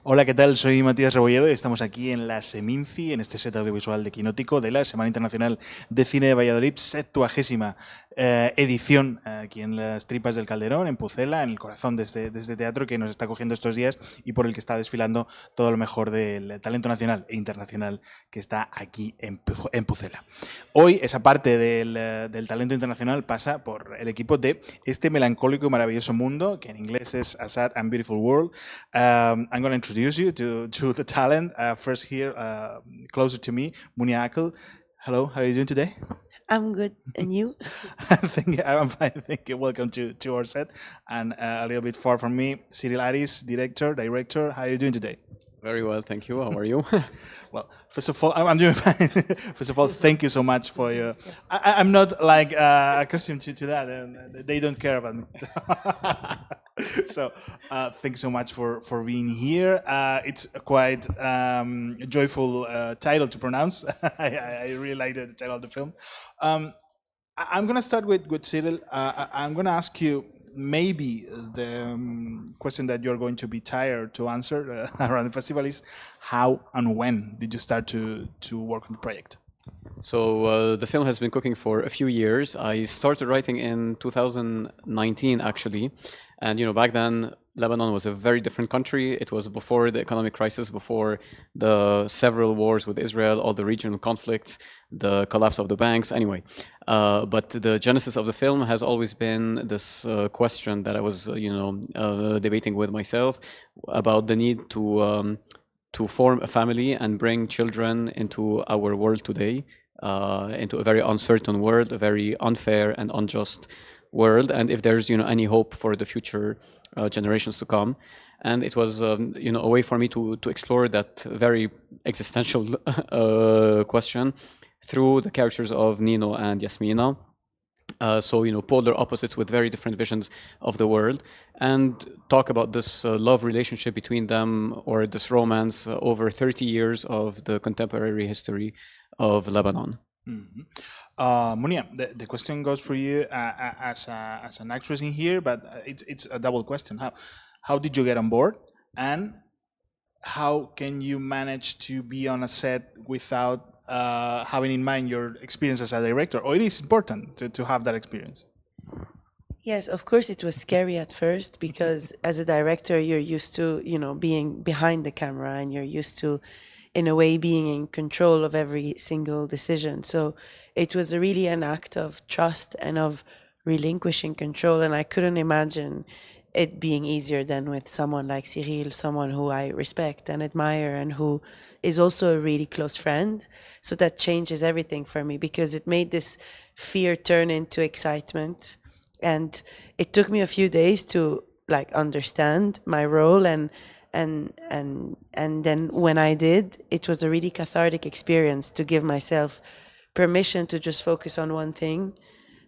Hola, ¿qué tal? Soy Matías Rebolledo y estamos aquí en la Seminci, en este set audiovisual de Kinótico de la Semana Internacional de Cine de Valladolid, 70ª edición aquí en las tripas del Calderón, en Pucela, en el corazón de este teatro que nos está cogiendo estos días y por el que está desfilando todo lo mejor del talento nacional e internacional que está aquí en Pucela. Hoy esa parte del talento internacional pasa por el equipo de Este, melancólico y maravilloso mundo, que en inglés es A Sad and Beautiful World. I'm going to introduce you to the talent. First here, closer to me, Mounia Akl. Hello, how are you doing today? I'm good, and you? I'm fine, thank you. Welcome to our set. And a little bit far from me, Cyril Aris, director. How are you doing today? Very well, thank you. How are you? Well, first of all, I'm doing fine. First of all, thank you so much for your... I'm not like accustomed to that, and they don't care about me. So thanks so much for being here. It's a quite joyful title to pronounce. I really like the title of the film. I'm going to start with Cyril. I'm going to ask you maybe the question that you're going to be tired to answer around the festival is how and when did you start to work on the project? So the film has been cooking for a few years. I started writing in 2019, actually. And, back then, Lebanon was a very different country. It was before the economic crisis, before the several wars with Israel, all the regional conflicts, the collapse of the banks. Anyway, but the genesis of the film has always been this question that I was, debating with myself about the need to form a family and bring children into our world today, into a very uncertain world, a very unfair and unjust world, and if there's any hope for the future generations to come. And it was a way for me to explore that very existential question through the characters of Nino and Yasmina. So polar opposites with very different visions of the world, and talk about this love relationship between them, or this romance over 30 years of the contemporary history of Lebanon. Mm-hmm. Mounia, the question goes for you as an actress in here, but it's a double question. How did you get on board, and how can you manage to be on a set without having in mind your experience as a director? Or it is important to have that experience? Yes, of course it was scary at first because as a director you're used to, being behind the camera, and you're used to, in a way, being in control of every single decision. So it was really an act of trust and of relinquishing control, and I couldn't imagine it being easier than with someone like Cyril, someone who I respect and admire and who is also a really close friend. So that changes everything for me, because it made this fear turn into excitement. And it took me a few days to understand my role, and then when I did, it was a really cathartic experience to give myself permission to just focus on one thing,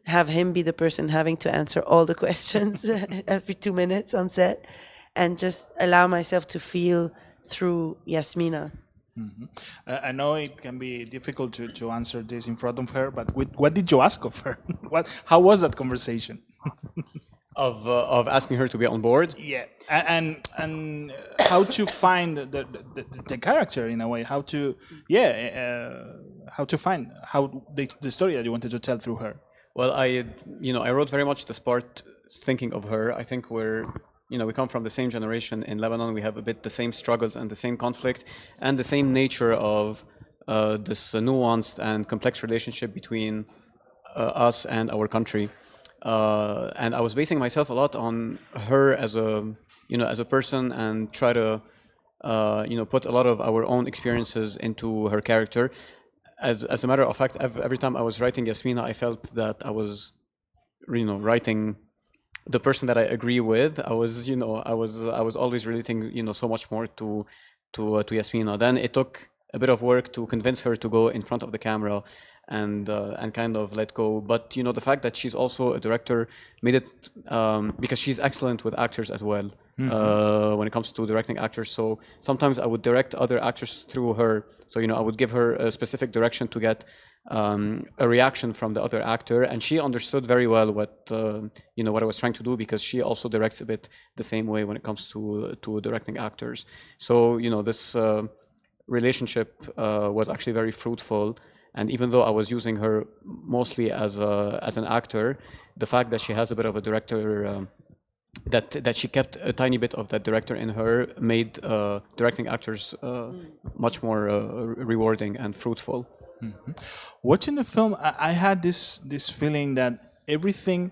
have him be the person having to answer all the questions every 2 minutes on set, and just allow myself to feel through Yasmina. Mm-hmm. I know it can be difficult to answer this in front of her, but what did you ask of her? How was that conversation? Of asking her to be on board? Yeah, and how to find the character in a way, how to find the story that you wanted to tell through her. Well, I wrote very much this part thinking of her. I think we come from the same generation in Lebanon. We have a bit the same struggles and the same conflict and the same nature of this nuanced and complex relationship between us and our country. And I was basing myself a lot on her as a person, and try to put a lot of our own experiences into her character. As a matter of fact, every time I was writing Yasmina, I felt that I was writing the person that I agree with. I was always relating so much more to Yasmina. Then it took a bit of work to convince her to go in front of the camera and kind of let go. But the fact that she's also a director made it, because she's excellent with actors as well. Mm-hmm. When it comes to directing actors. So sometimes I would direct other actors through her. So I would give her a specific direction to get a reaction from the other actor, and she understood very well what what I was trying to do, because she also directs a bit the same way when it comes to directing actors. So this relationship was actually very fruitful. And even though I was using her mostly as an actor, the fact that she has a bit of a director, that she kept a tiny bit of that director in her, made directing actors much more rewarding and fruitful. Mm-hmm. Watching the film, I had this feeling that everything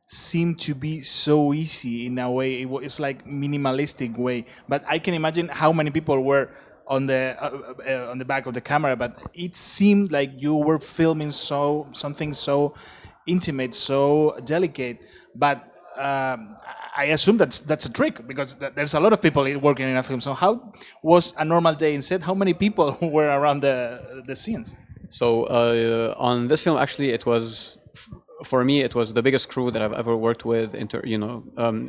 seemed to be so easy in a way. It's like minimalistic way, but I can imagine how many people were on the back of the camera, but it seemed like you were filming something so intimate, so delicate. But I assume that's a trick, because there's a lot of people working in a film. So how was a normal day in set? How many people were around the scenes? So on this film, actually, it was, for me, it was the biggest crew that I've ever worked with in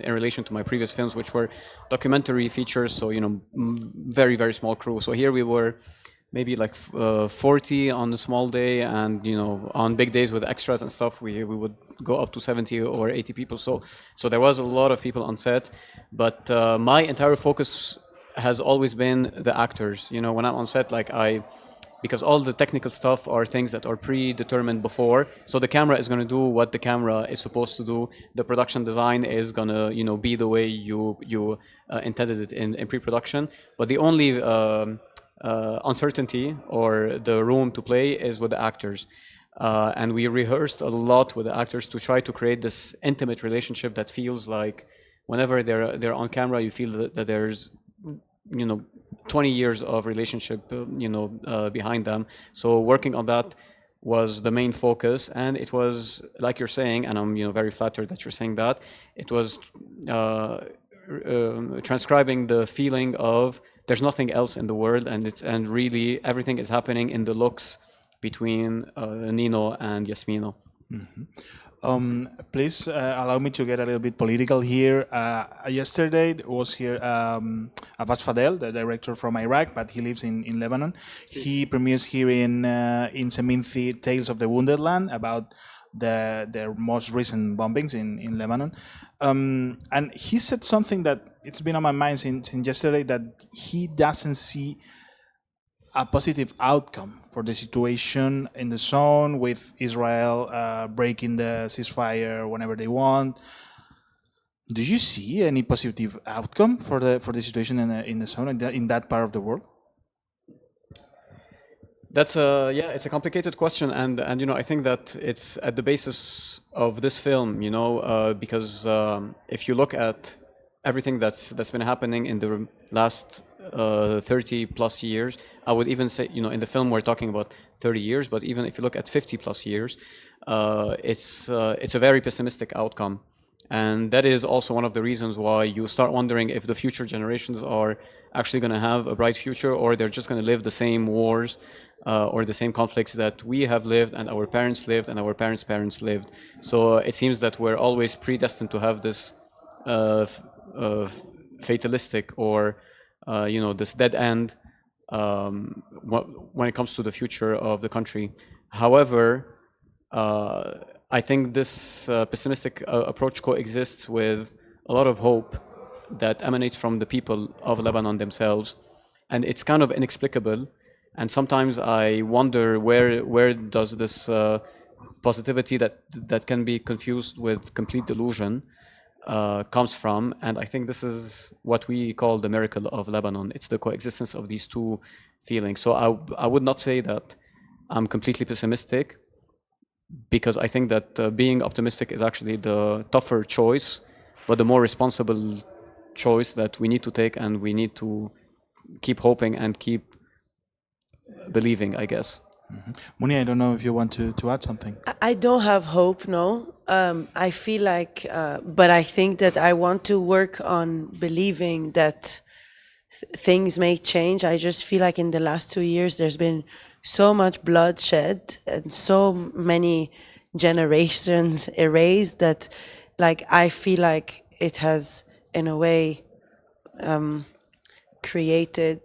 relation to my previous films, which were documentary features. So very, very small crew. So here we were maybe like 40 on a small day, and on big days with extras and stuff, we would go up to 70 or 80 people. So there was a lot of people on set, but my entire focus has always been the actors. When I'm on set, because all the technical stuff are things that are predetermined before. So the camera is going to do what the camera is supposed to do. The production design is going to, be the way you intended it in pre-production. But the only uncertainty or the room to play is with the actors. And we rehearsed a lot with the actors to try to create this intimate relationship that feels like whenever they're on camera, you feel that there's 20 years of relationship behind them. So working on that was the main focus, and it was, like you're saying, and I'm very flattered that you're saying that, it was transcribing the feeling of there's nothing else in the world, and really everything is happening in the looks between Nino and Yasmino. Mm-hmm. Please allow me to get a little bit political here. Yesterday was here Abbas Fadel, the director from Iraq, but he lives in Lebanon. He premieres here in Seminci Tales of the Wounded Land, about their most recent bombings in Lebanon. And he said something that it's been on my mind since yesterday, that he doesn't see a positive outcome for the situation in the zone, with Israel breaking the ceasefire whenever they want. Do you see any positive outcome for the situation in the zone, in that part of the world? That's it's a complicated question, and I think that it's at the basis of this film, because if you look at everything that's been happening in the last 30 plus years, I would even say, in the film we're talking about 30 years, but even if you look at 50 plus years, it's a very pessimistic outcome. And that is also one of the reasons why you start wondering if the future generations are actually going to have a bright future, or they're just going to live the same wars or the same conflicts that we have lived, and our parents lived, and our parents' parents lived. So it seems that we're always predestined to have this fatalistic, or this dead end when it comes to the future of the country. However, I think this pessimistic approach coexists with a lot of hope that emanates from the people of Lebanon themselves, and it's kind of inexplicable. And sometimes I wonder where does this positivity that can be confused with complete delusion comes from. And I think this is what we call the miracle of Lebanon. It's the coexistence of these two feelings. So I would not say that I'm completely pessimistic, because I think that being optimistic is actually the tougher choice, but the more responsible choice that we need to take, and we need to keep hoping and keep believing, I guess. Mm-hmm. Mounia, I don't know if you want to add something. I don't have hope, no. I feel like, but I think that I want to work on believing that things may change. I just feel like in the last 2 years, there's been so much bloodshed and so many generations erased that, I feel like it has, in a way, created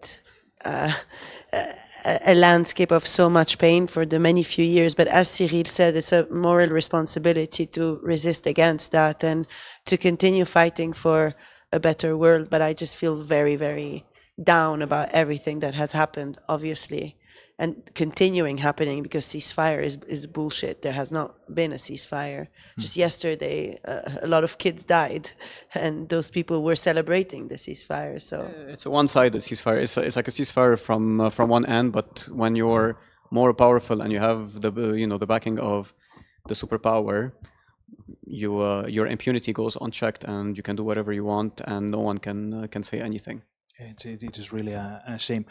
a landscape of so much pain for the many few years. But as Cyril said, it's a moral responsibility to resist against that and to continue fighting for a better world. But I just feel very, very down about everything that has happened, obviously, and continuing happening, because ceasefire is bullshit. There has not been a ceasefire. Just yesterday, a lot of kids died, and those people were celebrating the ceasefire. So it's a one-sided ceasefire. It's like a ceasefire from one end, but when you're more powerful and you have the backing of the superpower, your impunity goes unchecked, and you can do whatever you want, and no one can say anything. It is really a shame.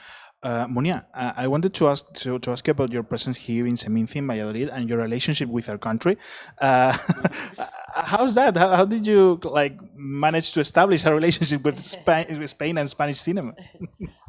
Mounia, I wanted to ask you about your presence here in Seminci, in Valladolid, and your relationship with our country. How's that? How did you manage to establish a relationship with Spain and Spanish cinema?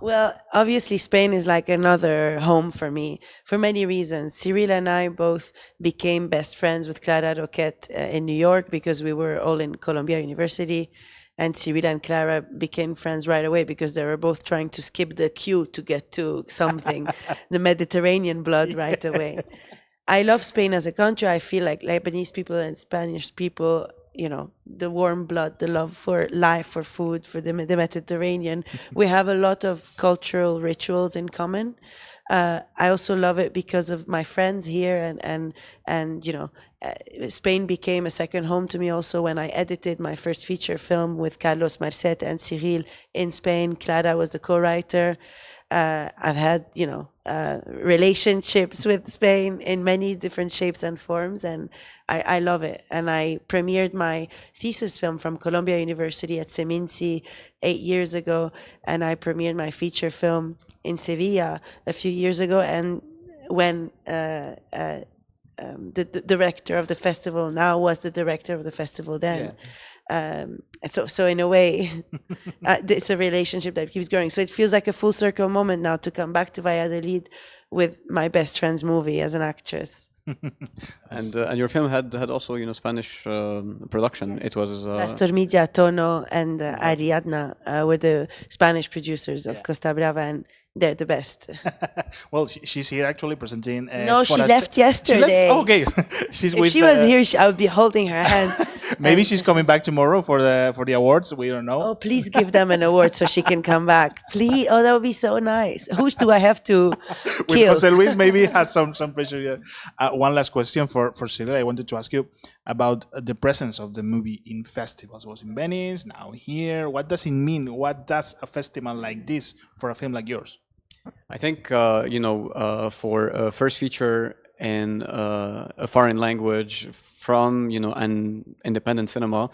Well, obviously Spain is like another home for me for many reasons. Cyril and I both became best friends with Clara Roquette in New York because we were all in Columbia University. And Cyril and Clara became friends right away because they were both trying to skip the queue to get to something, the Mediterranean blood right away. I love Spain as a country. I feel like Lebanese people and Spanish people, the warm blood, the love for life, for food, for the Mediterranean. We have a lot of cultural rituals in common. I also love it because of my friends here, and Spain became a second home to me also when I edited my first feature film with Carlos Marcet and Cyril in Spain. Clara was the co-writer. I've had, relationships with Spain in many different shapes and forms, and I love it. And I premiered my thesis film from Columbia University at Seminci 8 years ago, and I premiered my feature film in Sevilla a few years ago. And when the director of the festival now was the director of the festival then. Yeah. So in a way, it's a relationship that keeps growing. So it feels like a full circle moment now to come back to Valladolid with my best friend's movie as an actress. And your film had also Spanish production. It was Pastor Media, Tono, and Ariadna were the Spanish producers of Costa Brava, and they're the best. Well, she's here actually presenting. No, she left yesterday. Okay, she's with. If she was here, I would be holding her hand. Maybe she's coming back tomorrow for the awards. We don't know. Oh, please give them an award so she can come back. Please. Oh, that would be so nice. Who do I have to With kill? Jose Luis, maybe has some pressure here. One last question for Cyril. I wanted to ask you about the presence of the movie in festivals. It was in Venice, now here. What does it mean? What does a festival like this for a film like yours? I think for a first feature in a foreign language from an independent cinema,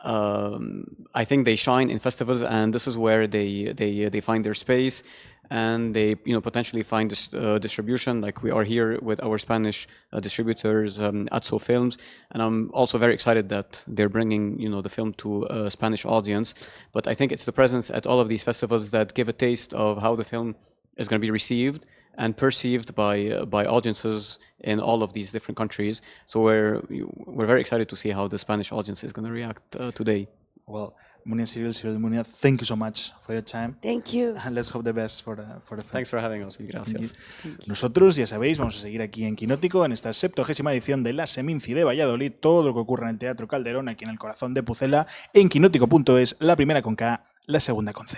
I think they shine in festivals, and this is where they find their space, and they potentially find distribution, like we are here with our Spanish distributors, Atso Films, and I'm also very excited that they're bringing the film to a Spanish audience. But I think it's the presence at all of these festivals that give a taste of how the film is going to be received and perceived by audiences in all of these different countries. So we're very excited to see how the Spanish audience is going to react today. Well, Mounia, Cyril, Mounia, thank you so much for your time. Thank you. And let's hope the best for the film. Thanks for having us. Gracias. Nosotros, ya sabéis, vamos a seguir aquí en Kinótico, en esta 70ª edición de la Seminci de Valladolid. Todo lo que ocurre en el Teatro Calderón, aquí en el corazón de Pucela, en kinótico.es, la primera con K, la segunda con C.